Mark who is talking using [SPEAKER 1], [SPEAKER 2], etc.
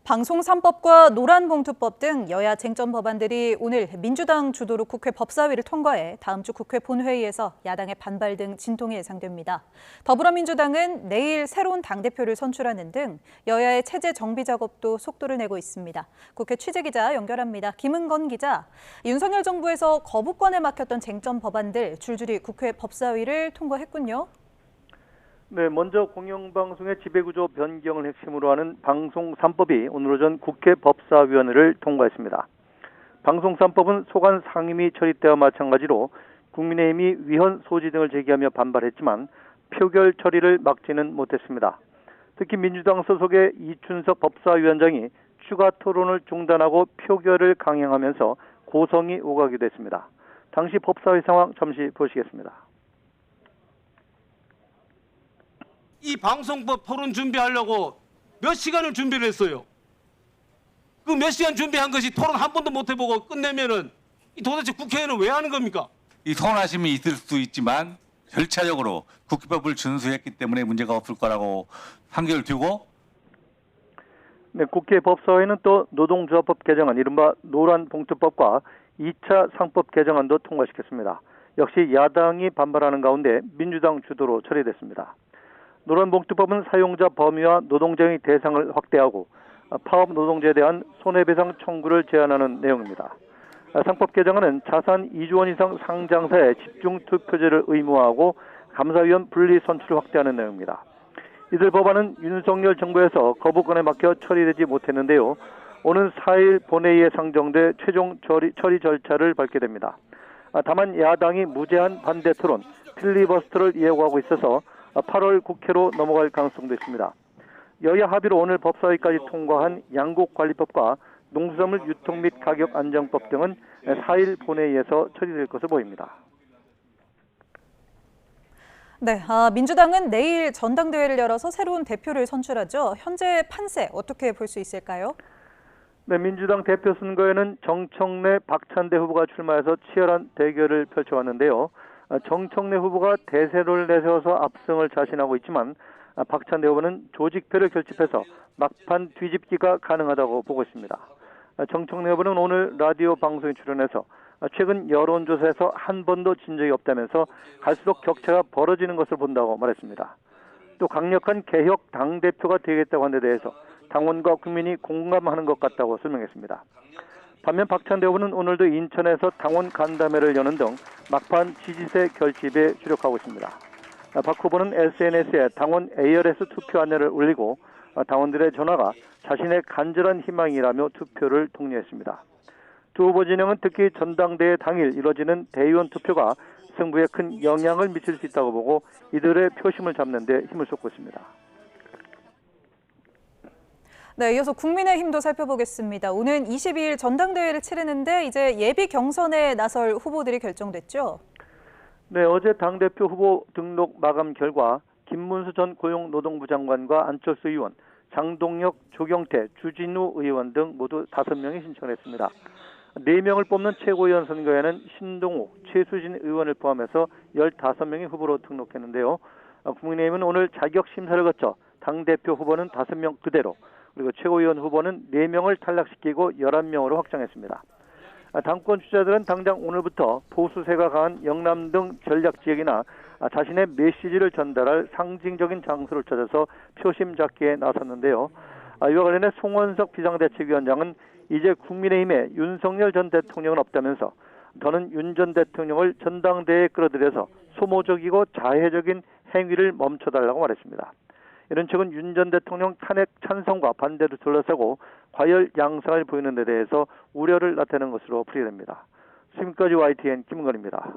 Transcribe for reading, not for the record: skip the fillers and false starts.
[SPEAKER 1] 방송 3법과 노란봉투법 등 여야 쟁점 법안들이 오늘 민주당 주도로 국회 법사위를 통과해 다음 주 국회 본회의에서 야당의 반발 등 진통이 예상됩니다. 더불어민주당은 내일 새로운 당대표를 선출하는 등 여야의 체제 정비 작업도 속도를 내고 있습니다. 국회 취재기자 연결합니다. 김은건 기자, 윤석열 정부에서 거부권에 막혔던 쟁점 법안들 줄줄이 국회 법사위를 통과했군요.
[SPEAKER 2] 네, 먼저 공영방송의 지배구조 변경을 핵심으로 하는 방송 3법이 오늘 오전 국회 법사위원회를 통과했습니다. 방송 3법은 소관 상임위 처리 때와 마찬가지로 국민의힘이 위헌 소지 등을 제기하며 반발했지만 표결 처리를 막지는 못했습니다. 특히 민주당 소속의 이춘석 법사위원장이 추가 토론을 중단하고 표결을 강행하면서 고성이 오가기도 했습니다. 당시 법사위 상황 잠시 보시겠습니다.
[SPEAKER 3] 이 방송법 토론 준비하려고 몇 시간을 준비를 했어요. 그 몇 시간 준비한 것이 토론 한 번도 못 해보고 끝내면은 도대체 국회의원은 왜 하는 겁니까?
[SPEAKER 4] 이 서운하심이 있을 수 있지만 절차적으로 국회법을 준수했기 때문에 문제가 없을 거라고 판결을 두고.
[SPEAKER 2] 네, 국회 법사위는 또 노동조합법 개정안, 이른바 노란봉투법과 2차 상법 개정안도 통과시켰습니다. 역시 야당이 반발하는 가운데 민주당 주도로 처리됐습니다. 노란봉투법은 사용자 범위와 노동자의 대상을 확대하고 파업 노동자에 대한 손해배상 청구를 제한하는 내용입니다. 상법 개정안은 자산 2조 원 이상 상장사의 집중 투표제를 의무화하고 감사위원 분리 선출을 확대하는 내용입니다. 이들 법안은 윤석열 정부에서 거부권에 막혀 처리되지 못했는데요. 오는 4일 본회의에 상정돼 최종 처리 절차를 밟게 됩니다. 다만 야당이 무제한 반대 토론, 필리버스터를 예고하고 있어서 8월 국회로 넘어갈 가능성도 있습니다. 여야 합의로 오늘 법사위까지 통과한 양곡관리법과 농수산물 유통 및 가격 안정법 등은 4일 본회의에서 처리될 것으로 보입니다.
[SPEAKER 1] 네, 민주당은 내일 전당대회를 열어서 새로운 대표를 선출하죠. 현재 판세 어떻게 볼 수 있을까요?
[SPEAKER 2] 네, 민주당 대표 선거에는 정청래, 박찬대 후보가 출마해서 치열한 대결을 펼쳐왔는데요. 정청래 후보가 대세를 내세워서 압승을 자신하고 있지만 박찬대 후보는 조직표를 결집해서 막판 뒤집기가 가능하다고 보고 있습니다. 정청래 후보는 오늘 라디오 방송에 출연해서 최근 여론조사에서 한 번도 진 적이 없다면서 갈수록 격차가 벌어지는 것을 본다고 말했습니다. 또 강력한 개혁 당대표가 되겠다고 한 데 대해서 당원과 국민이 공감하는 것 같다고 설명했습니다. 반면 박찬대 후보는 오늘도 인천에서 당원 간담회를 여는 등 막판 지지세 결집에 주력하고 있습니다. 박 후보는 SNS에 당원 ARS 투표 안내를 올리고 당원들의 전화가 자신의 간절한 희망이라며 투표를 독려했습니다. 두 후보 진영은 특히 전당대회 당일 이뤄지는 대의원 투표가 승부에 큰 영향을 미칠 수 있다고 보고 이들의 표심을 잡는 데 힘을 쏟고 있습니다.
[SPEAKER 1] 네, 이어서 국민의힘도 살펴보겠습니다. 오는 22일 전당대회를 치르는데 이제 예비 경선에 나설 후보들이 결정됐죠?
[SPEAKER 2] 네, 어제 당대표 후보 등록 마감 결과 김문수 전 고용노동부 장관과 안철수 의원, 장동혁, 조경태, 주진우 의원 등 모두 5명이 신청을 했습니다. 4명을 뽑는 최고위원 선거에는 신동욱, 최수진 의원을 포함해서 15명이 후보로 등록했는데요. 국민의힘은 오늘 자격 심사를 거쳐 당대표 후보는 5명 그대로, 그리고 최고위원 후보는 4명을 탈락시키고 11명으로 확정했습니다. 당권 주자들은 당장 오늘부터 보수세가 강한 영남 등 전략 지역이나 자신의 메시지를 전달할 상징적인 장소를 찾아서 표심 잡기에 나섰는데요. 이와 관련해 송원석 비상대책위원장은 이제 국민의힘에 윤석열 전 대통령은 없다면서 더는 윤 전 대통령을 전당대회에 끌어들여서 소모적이고 자해적인 행위를 멈춰달라고 말했습니다. 이런 측은 윤 전 대통령 탄핵 찬성과 반대를 둘러싸고 과열 양상을 보이는 데 대해서 우려를 나타내는 것으로 풀이됩니다. 지금까지 YTN 김은건입니다.